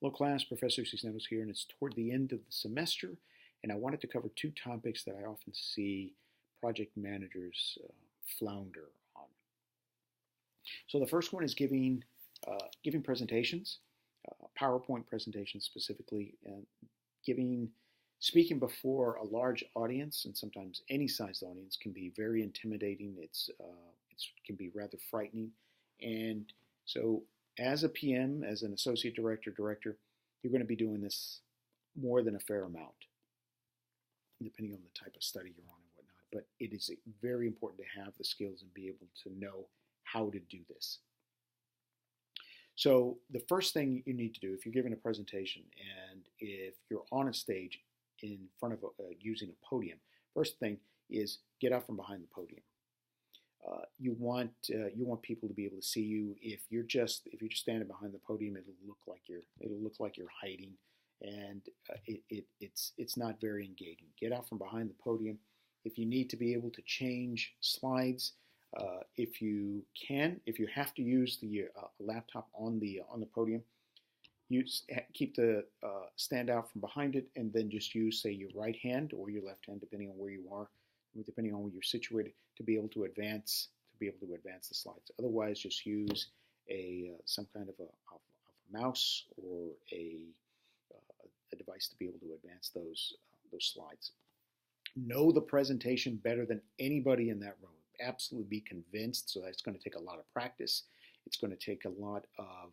Hello class, Professor Cisneros here, and it's toward the end of the semester, and I wanted to cover two topics that I often see project managers flounder on. So the first one is giving presentations, PowerPoint presentations specifically, and speaking before a large audience, and sometimes any sized audience, can be very intimidating. It can be rather frightening, and so as a PM, as an associate director, you're going to be doing this more than a fair amount, depending on the type of study you're on and whatnot. But it is very important to have the skills and be able to know how to do this. So the first thing you need to do if you're giving a presentation and if you're on a stage in front of using a podium, first thing is get out from behind the podium. You want people to be able to see you. If you're just standing behind the podium, it'll look like you're hiding, and it's not very engaging. Get out from behind the podium. If you need to be able to change slides, if you have to use the laptop on the podium, keep the stand out from behind it, and then just use, say, your right hand or your left hand, depending on where you are, depending on where you're situated, to be able to advance the slides. Otherwise, just use some kind of a mouse or a device to be able to advance those slides. Know the presentation better than anybody in that room. Absolutely be convinced. So that's going to take a lot of practice. It's going to take a lot of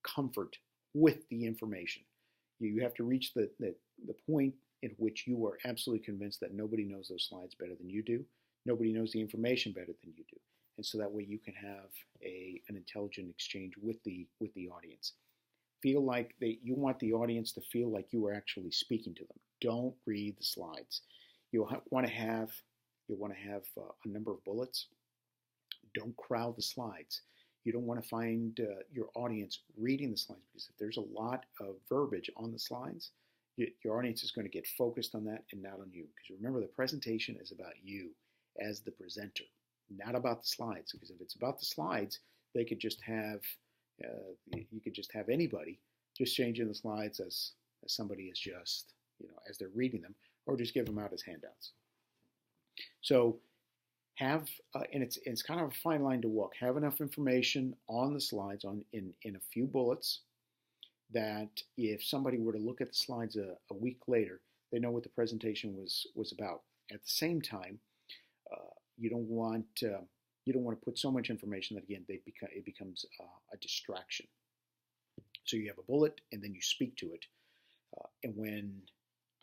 comfort with the information. You have to reach the point in which you are absolutely convinced that nobody knows those slides better than you do. Nobody knows the information better than you do. And so that way you can have an intelligent exchange with the audience. Feel like you want the audience to feel like you are actually speaking to them. Don't read the slides. You'll want to have a number of bullets. Don't crowd the slides. You don't want to find your audience reading the slides, because if there's a lot of verbiage on the slides, your audience is going to get focused on that and not on you. Because remember, the presentation is about you as the presenter, not about the slides. Because if it's about the slides, they could just have you could just have anybody just changing the slides as somebody is just, as they're reading them, or just give them out as handouts. So have and it's kind of a fine line to walk. Have enough information on the slides in a few bullets that if somebody were to look at the slides a week later, they know what the presentation was about. At the same time, you don't want to put so much information that, again, it becomes a distraction. So you have a bullet, and then you speak to it. And when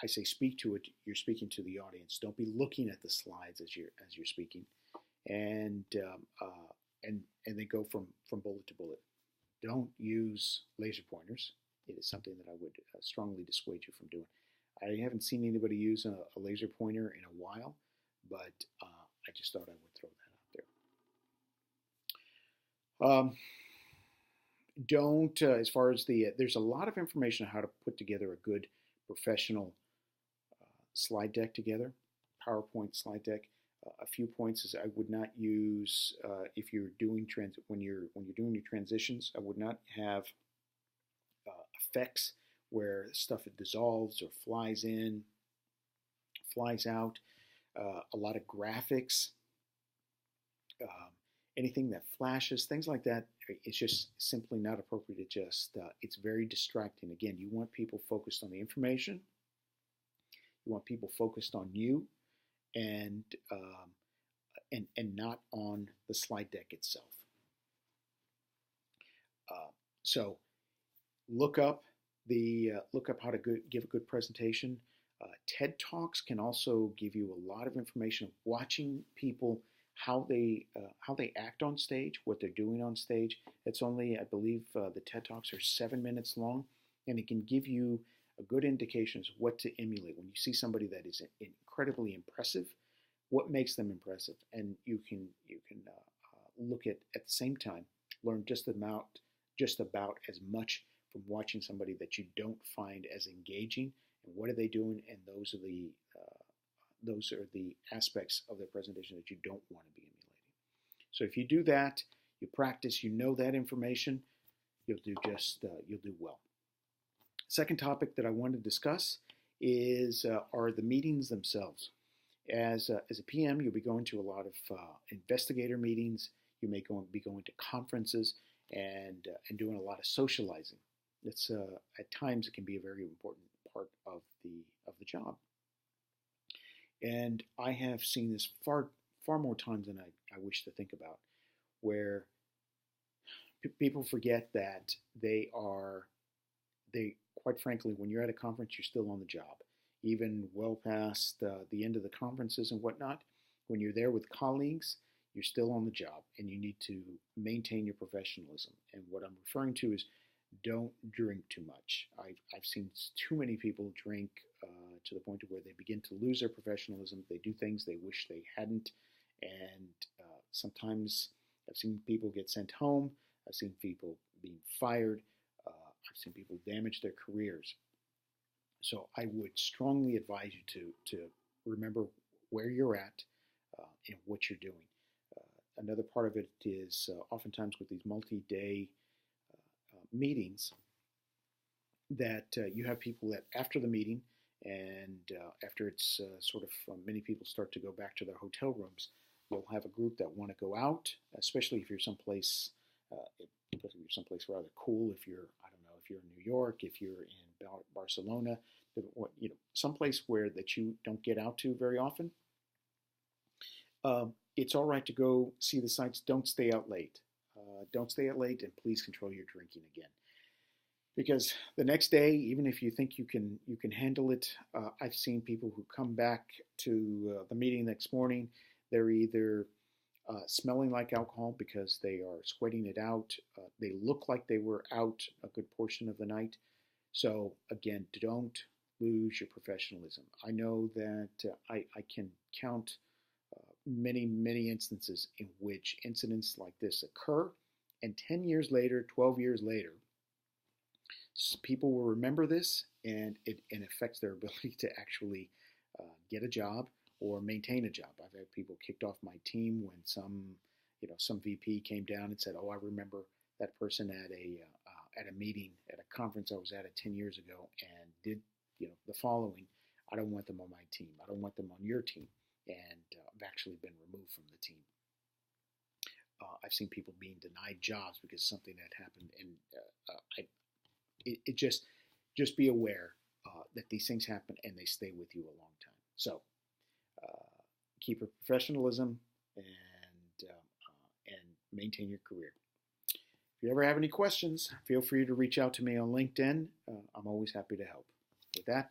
I say speak to it, you're speaking to the audience. Don't be looking at the slides as you're speaking, and then go from bullet to bullet. Don't use laser pointers. It is something that I would strongly dissuade you from doing. I haven't seen anybody use a laser pointer in a while, but I just thought I would throw that out there. Don't, as far as there's a lot of information on how to put together a good professional slide deck together, PowerPoint slide deck. A few points is I would not use, if you're doing when you're doing your transitions, I would not have effects where stuff dissolves or flies in, flies out. A lot of graphics, anything that flashes, things like that. It's just simply not appropriate. It's very distracting. Again, you want people focused on the information. You want people focused on you, and not on the slide deck itself. So look up how to give a good presentation. TED Talks can also give you a lot of information. Watching people, how they act on stage, what they're doing on stage. It's only, I believe, the TED Talks are 7 minutes long, and it can give you a good indication of what to emulate. When you see somebody that is incredibly impressive, what makes them impressive, and you can look at the same time, learn just about as much from watching somebody that you don't find as engaging, and what are they doing, and those are the aspects of their presentation that you don't want to be emulating. So if you do that, you practice, you know that information, you'll do well. Second topic that I want to discuss is are the meetings themselves. As a PM, you'll be going to a lot of investigator meetings. You may be going to conferences and doing a lot of socializing. It's at times it can be a very important part of the job. And I have seen this far more times than I wish to think about, where people forget that they quite frankly, when you're at a conference, you're still on the job, even well past the end of the conferences and whatnot. When you're there with colleagues, you're still on the job, and you need to maintain your professionalism. And what I'm referring to is don't drink too much. I've seen too many people drink to the point of where they begin to lose their professionalism. They do things they wish they hadn't, and sometimes I've seen people get sent home. I've seen people being fired. I've seen people damage their careers. So I would strongly advise you to remember where you're at and what you're doing. Another part of it is oftentimes with these multi-day meetings that you have people that after the meeting and after it's many people start to go back to their hotel rooms, you'll have a group that want to go out, especially if you're someplace rather cool. If you're, I don't know, if you're in New York, if you're in Barcelona, someplace where that you don't get out to very often. It's all right to go see the sights. Don't stay out late. Don't stay out late, and please control your drinking again. Because the next day, even if you think you can handle it, I've seen people who come back to the meeting next morning. They're either smelling like alcohol because they are sweating it out. They look like they were out a good portion of the night. So again, don't lose your professionalism. I know that I can count many instances in which incidents like this occur, and 10 years later, 12 years later, people will remember this, and it affects their ability to actually get a job or maintain a job. I've had people kicked off my team when some VP came down and said, "Oh, I remember that person at a meeting at a conference I was at 10 years ago, and did the following. I don't want them on my team. I don't want them on your team." And I've actually been removed from the team. I've seen people being denied jobs because of something that happened, and just be aware that these things happen and they stay with you a long time. So keep your professionalism and maintain your career. If you ever have any questions, feel free to reach out to me on LinkedIn. I'm always happy to help. With that,